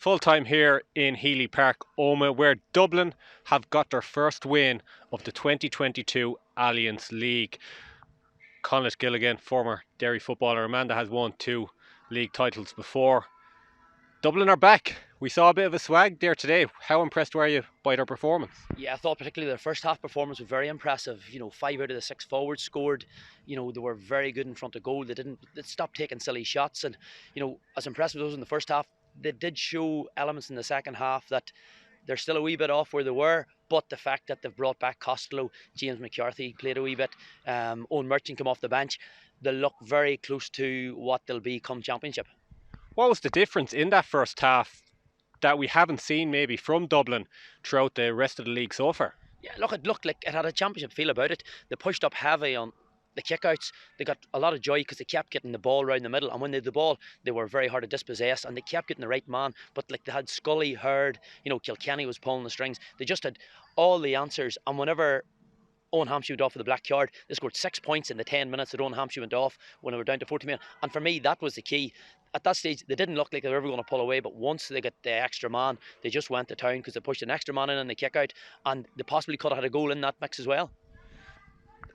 full time here in Healy Park, Omagh, where Dublin have got their first win of the 2022 Allianz League. Conleith Gilligan, former Derry footballer, Amanda has won 2 league titles before. Dublin are back. We saw a bit of a swag there today. How impressed were you by their performance? Yeah, I thought particularly their first half performance was very impressive. 5 out of the 6 forwards scored. They were very good in front of goal. They stopped taking silly shots. And, as impressive as those in the first half, they did show elements in the second half that they're still a wee bit off where they were. But the fact that they've brought back Costello, James McCarthy played a wee bit, Owen Merchant come off the bench, they look very close to what they'll be come championship. What was the difference in that first half that we haven't seen maybe from Dublin throughout the rest of the league so far? Yeah, look, it looked like it had a championship feel about it. They pushed up heavy on the kickouts. They got a lot of joy because they kept getting the ball around the middle, and when they had the ball, they were very hard to dispossess, and they kept getting the right man. But like they had Scully, Hurd, Kilkenny was pulling the strings. They just had all the answers, and whenever Owen Hampshire went off for the black card, they scored 6 points in the 10 minutes that Owen Hampshire went off when they were down to 40 minutes. And for me, that was the key. At that stage, they didn't look like they were ever going to pull away, but once they got the extra man, they just went to town because they pushed an extra man in and they kick out, and they possibly could have had a goal in that mix as well.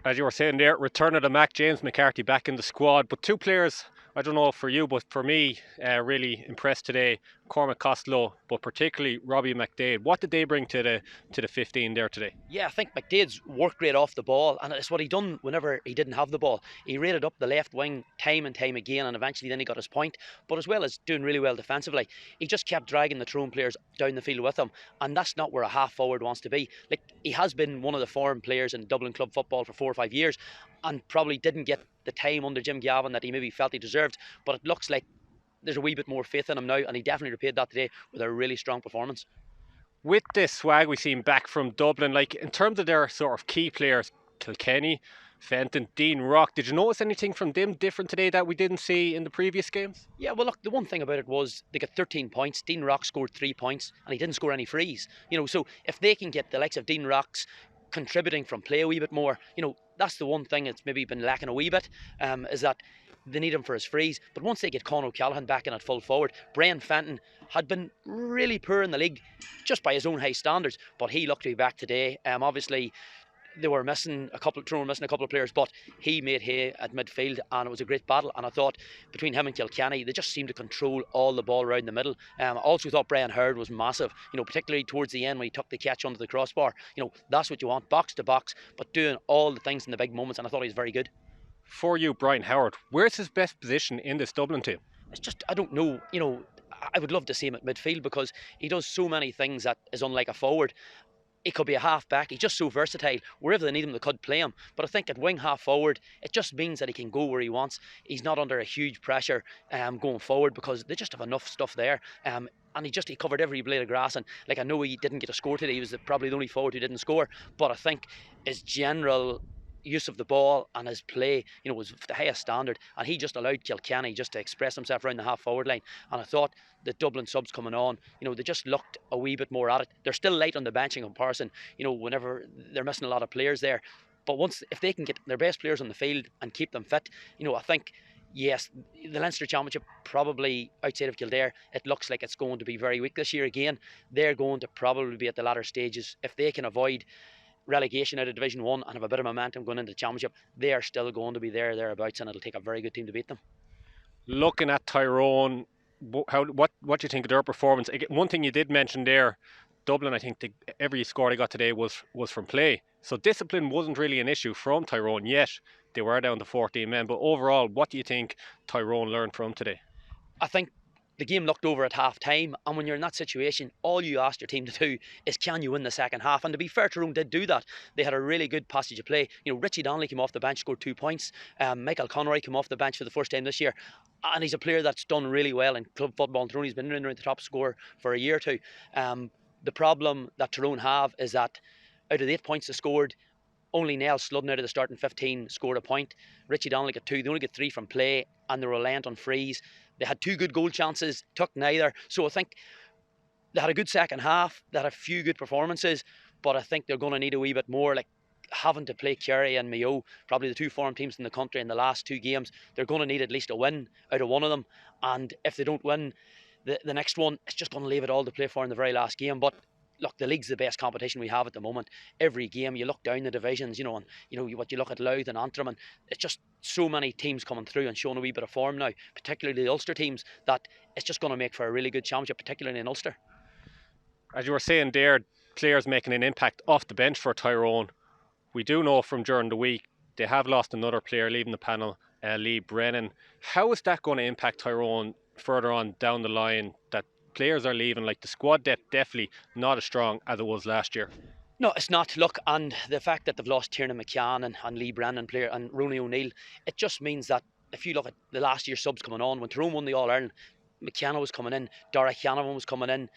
As you were saying there, return of the Mac, James McCarthy back in the squad, but 2 players, I don't know for you, but for me, really impressed today. Cormac Costello, but particularly Robbie McDade. What did they bring to the 15 there today? Yeah, I think McDade's worked great off the ball, and it's what he done whenever he didn't have the ball. He raided up the left wing time and time again, and eventually then he got his point. But as well as doing really well defensively, he just kept dragging the Tyrone players down the field with him, and that's not where a half forward wants to be. Like, he has been one of the foreign players in Dublin club football for 4 or 5 years, and probably didn't get the time under Jim Gavin that he maybe felt he deserved. But it looks like there's a wee bit more faith in him now, and he definitely repaid that today with a really strong performance. With this swag we've seen back from Dublin, like in terms of their sort of key players, Kilkenny, Fenton, Dean Rock, did you notice anything from them different today that we didn't see in the previous games? Yeah, well, look, the one thing about it was they got 13 points. Dean Rock scored 3 points, and he didn't score any frees. So if they can get the likes of Dean Rock's contributing from play a wee bit more, that's the one thing that's maybe been lacking a wee bit, is that they need him for his frees. But once they get Conor O'Callaghan back in at full forward, Brian Fenton had been really poor in the league just by his own high standards, but he looked to be back today. Obviously they were missing a couple of players, but he made hay at midfield, and it was a great battle. And I thought between him and Kilkenny, they just seemed to control all the ball around the middle. I also thought Brian Hurd was massive, particularly towards the end when he took the catch under the crossbar. That's what you want, box to box, but doing all the things in the big moments, and I thought he was very good. For you, Brian Howard, where's his best position in this Dublin team? It's just, I don't know, I would love to see him at midfield because he does so many things that is unlike a forward. He could be a half back. He's just so versatile. Wherever they need him, they could play him. But I think at wing half forward, it just means that he can go where he wants. He's not under a huge pressure going forward because they just have enough stuff there. And he covered every blade of grass. And like, I know he didn't get a score today. He was probably the only forward who didn't score. But I think his general use of the ball and his play, was the highest standard, and he just allowed Kilkenny just to express himself around the half forward line. And I thought the Dublin subs coming on, they just looked a wee bit more at it. They're still light on the bench in comparison, whenever they're missing a lot of players there. But if they can get their best players on the field and keep them fit, I think, yes, the Leinster Championship, probably outside of Kildare, it looks like it's going to be very weak this year again. They're going to probably be at the latter stages. If they can avoid relegation out of Division 1 and have a bit of momentum going into the Championship, they are still going to be thereabouts, and it'll take a very good team to beat them. Looking at Tyrone, what do you think of their performance? One thing you did mention there, Dublin, I think every score they got today was from play. So discipline wasn't really an issue from Tyrone, yet they were down to 14 men. But overall, what do you think Tyrone learned from today? I think the game looked over at half time, and when you're in that situation, all you ask your team to do is, can you win the second half? And to be fair, Tyrone did do that. They had a really good passage of play. Richie Donnelly came off the bench, scored 2 points. Michael Conroy came off the bench for the first time this year, and he's a player that's done really well in club football in Tyrone. He's been in around the top scorer for a year or two. The problem that Tyrone have is that out of the 8 points they scored, only Nell Sludden out of the starting 15 scored a point. Richie Donnelly got 2. They only got 3 from play, and they were reliant on frees. They had 2 good goal chances, took neither. So I think they had a good second half. They had a few good performances, but I think they're going to need a wee bit more. Like, having to play Kerry and Mayo, probably the 2 form teams in the country in the last 2 games, they're going to need at least a win out of one of them. And if they don't win, the next one is just going to leave it all to play for in the very last game. But look, the league's the best competition we have at the moment. Every game, you look down the divisions, and what you look at Louth and Antrim, and it's just so many teams coming through and showing a wee bit of form now, particularly the Ulster teams, that it's just going to make for a really good championship, particularly in Ulster. As you were saying there, players making an impact off the bench for Tyrone. We do know from during the week they have lost another player leaving the panel, Lee Brennan. How is that going to impact Tyrone further on down the line, that players are leaving? Like, the squad depth definitely not as strong as it was last year. No, it's not. Look, and the fact that they've lost Tiernan McCann and Lee Brennan player and Rooney O'Neill, it just means that if you look at the last year's subs coming on, when Tyrone won the All-Ireland, McKenna was coming in, Dara Hannavan was coming in.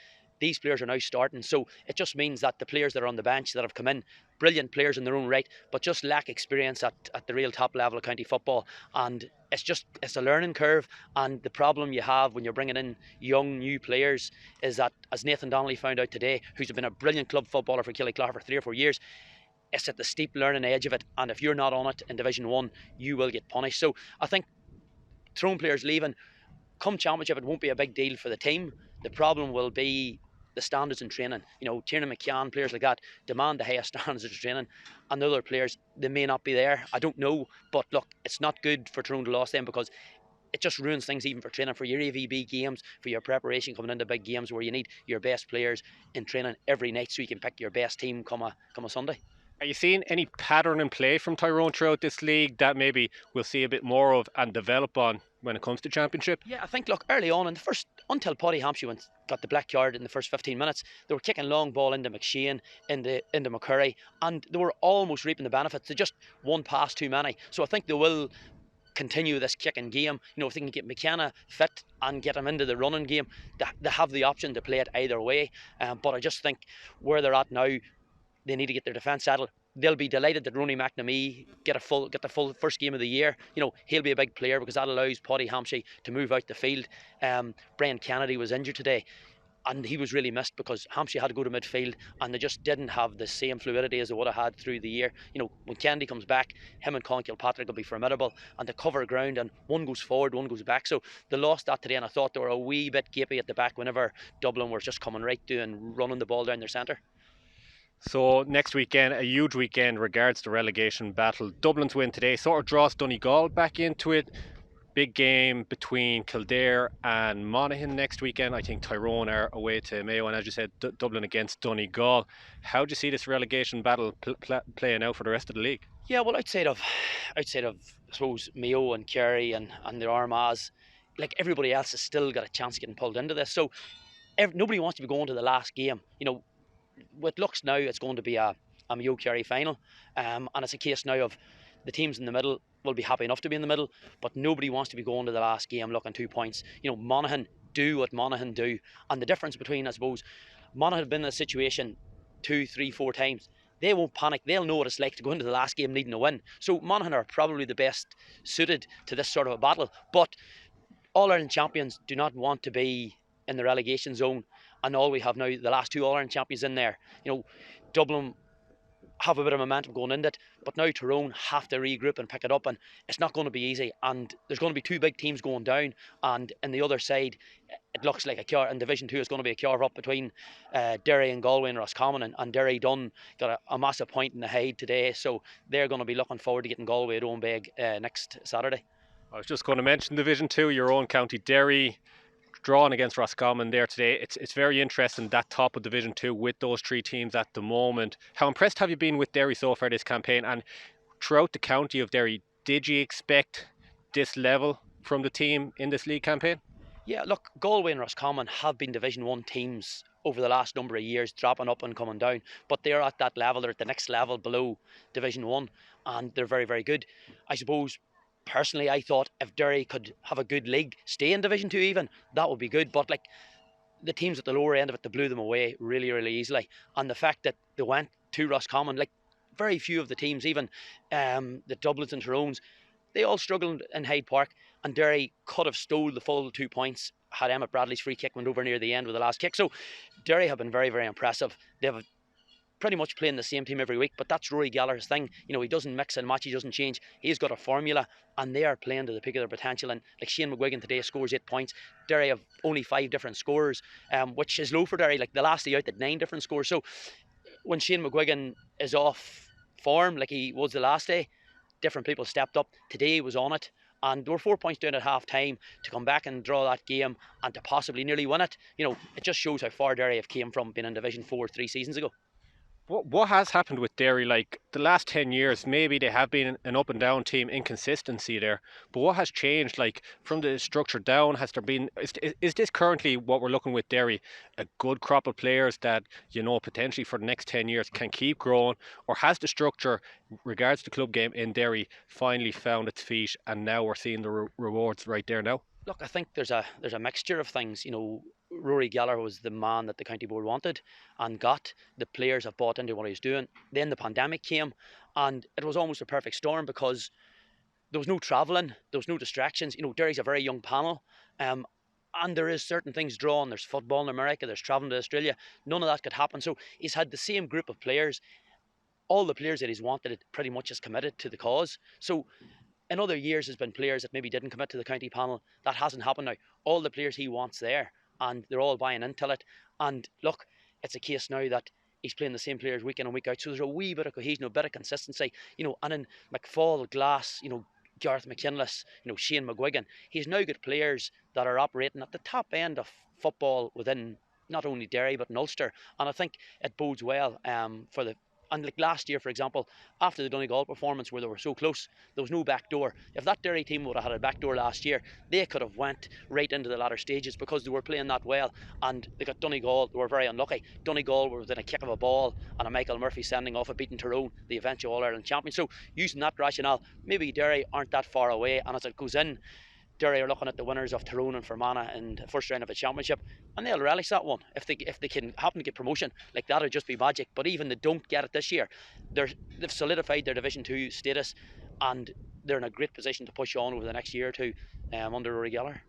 These players are now starting, so it just means that the players that are on the bench that have come in, brilliant players in their own right, but just lack experience at the real top level of county football. And it's a learning curve. And the problem you have when you're bringing in young new players is that, as Nathan Donnelly found out today, who's been a brilliant club footballer for Killyclaw for 3 or 4 years, it's at the steep learning edge of it, and if you're not on it in Division 1, you will get punished. So I think Tyrone players leaving, come championship, it won't be a big deal for the team. The problem will be the standards in training. Tiernan McCann, players like that, demand the highest standards of training, and the other players, they may not be there. I don't know, but look, it's not good for Tyrone to lose them, because it just ruins things even for training, for your AVB games, for your preparation coming into big games where you need your best players in training every night so you can pick your best team come a Sunday. Are you seeing any pattern in play from Tyrone throughout this league that maybe we'll see a bit more of and develop on when it comes to championship? Yeah, I think, look, early on in the first, until Paddy Hampshire got the black card in the first 15 minutes, they were kicking long ball into McShane, into McCurry, and they were almost reaping the benefits. They just one pass too many. So I think they will continue this kicking game. If they can get McKenna fit and get him into the running game, they have the option to play it either way. But I just think where they're at now, they need to get their defence settled. They'll be delighted that Rooney McNamee get the full first game of the year. He'll be a big player because that allows Paddy Hampshire to move out the field. Brian Kennedy was injured today, and he was really missed because Hampshire had to go to midfield, and they just didn't have the same fluidity as they would have had through the year. When Kennedy comes back, him and Conn Kilpatrick will be formidable, and they cover ground, and one goes forward, one goes back. So they lost that today, and I thought they were a wee bit gapey at the back whenever Dublin were just coming right to and running the ball down their centre. So next weekend, a huge weekend regards the relegation battle. Dublin's win today sort of draws Donegal back into it. Big game between Kildare and Monaghan next weekend. I think Tyrone are away to Mayo, and as you said, Dublin against Donegal. How do you see this relegation battle playing out for the rest of the league? Yeah, well, outside of I suppose Mayo and Kerry and the Armagh, like everybody else has still got a chance of getting pulled into this. So nobody wants to be going to the last game. What looks now, it's going to be a Mayo Kerry final, and it's a case now of the teams in the middle will be happy enough to be in the middle, but nobody wants to be going to the last game looking 2 points. Monaghan do what Monaghan do, and the difference between, I suppose, Monaghan have been in a situation 2, 3, 4 times. They won't panic. They'll know what it's like to go into the last game needing a win. So Monaghan are probably the best suited to this sort of a battle, but All-Ireland champions do not want to be in the relegation zone. And all we have now, the last 2 All-Ireland champions in there. Dublin have a bit of momentum going into it, but now Tyrone have to regroup and pick it up, and it's not going to be easy. And there's going to be 2 big teams going down, and in the other side, it looks like in Division 2 it's going to be a carve up between Derry and Galway and Roscommon, and Derry done got a massive point in the Hyde today, so they're going to be looking forward to getting Galway at Owenbeg next Saturday. I was just going to mention Division 2, your own county Derry drawn against Roscommon there today. It's very interesting, that top of Division 2 with those 3 teams at the moment. How impressed have you been with Derry so far this campaign? And throughout the county of Derry, did you expect this level from the team in this league campaign? Yeah, look, Galway and Roscommon have been Division 1 teams over the last number of years, dropping up and coming down, but they're at that level, they're at the next level below Division 1, and they're very, very good. I suppose personally, I thought if Derry could have a good league, stay in Division 2 even, that would be good. But like the teams at the lower end of it, they blew them away really, really easily. And the fact that they went to Roscommon, like very few of the teams, even the Dublins and Tyrones, they all struggled in Hyde Park. And Derry could have stole the full 2 points had Emmett Bradley's free kick went over near the end with the last kick. So Derry have been very, very impressive. They have pretty much playing the same team every week, but that's Rory Gallagher's thing. He doesn't mix and match, he doesn't change. He's got a formula, and they are playing to the peak of their potential. And like Shane McGuigan today scores 8 points. Derry have only 5 different scorers, which is low for Derry. Like the last day out, at 9 different scores. So when Shane McGuigan is off form, like he was the last day, different people stepped up. Today he was on it. And they were 4 points down at half time. To come back and draw that game and to possibly nearly win it, it just shows how far Derry have came from being in Division 4 3 seasons ago. What has happened with Derry? Like the last 10 years, maybe they have been an up and down team, inconsistency there. But what has changed? Like from the structure down, has there been? Is this currently what we're looking with Derry? A good crop of players that potentially for the next 10 years can keep growing, or has the structure, regards to club game in Derry, finally found its feet, and now we're seeing the rewards right there now? Look, I think there's a mixture of things. Rory Gallagher was the man that the county board wanted and got. The players have bought into what he's doing. Then the pandemic came, and it was almost a perfect storm because there was no travelling, there was no distractions. Derry's a very young panel, and there is certain things drawn. There's football in America, there's travelling to Australia. None of that could happen. So he's had the same group of players. All the players that he's wanted pretty much is committed to the cause. So in other years, there's been players that maybe didn't commit to the county panel. That hasn't happened now. All the players he wants there, and they're all buying into it. And look, it's a case now that he's playing the same players week in and week out. So there's a wee bit of cohesion, a bit of consistency. And in McFall, Glass, Gareth McKinless, Shane McGuigan, he's now got players that are operating at the top end of football within not only Derry but in Ulster. And I think it bodes well for the. And like last year, for example, after the Donegal performance where they were so close, there was no back door. If that Derry team would have had a back door last year, they could have went right into the latter stages because they were playing that well. And they got Donegal, they were very unlucky. Donegal were within a kick of a ball and a Michael Murphy sending off a beating Tyrone, the eventual All-Ireland champion. So using that rationale, maybe Derry aren't that far away. And as it goes in, Derry are looking at the winners of Tyrone and Fermanagh in the first round of a championship, and they'll relish that one. If they can happen to get promotion, like that'll just be magic. But even they don't get it this year, they've solidified their Division 2 status, and they're in a great position to push on over the next year or two under Rory Gallagher.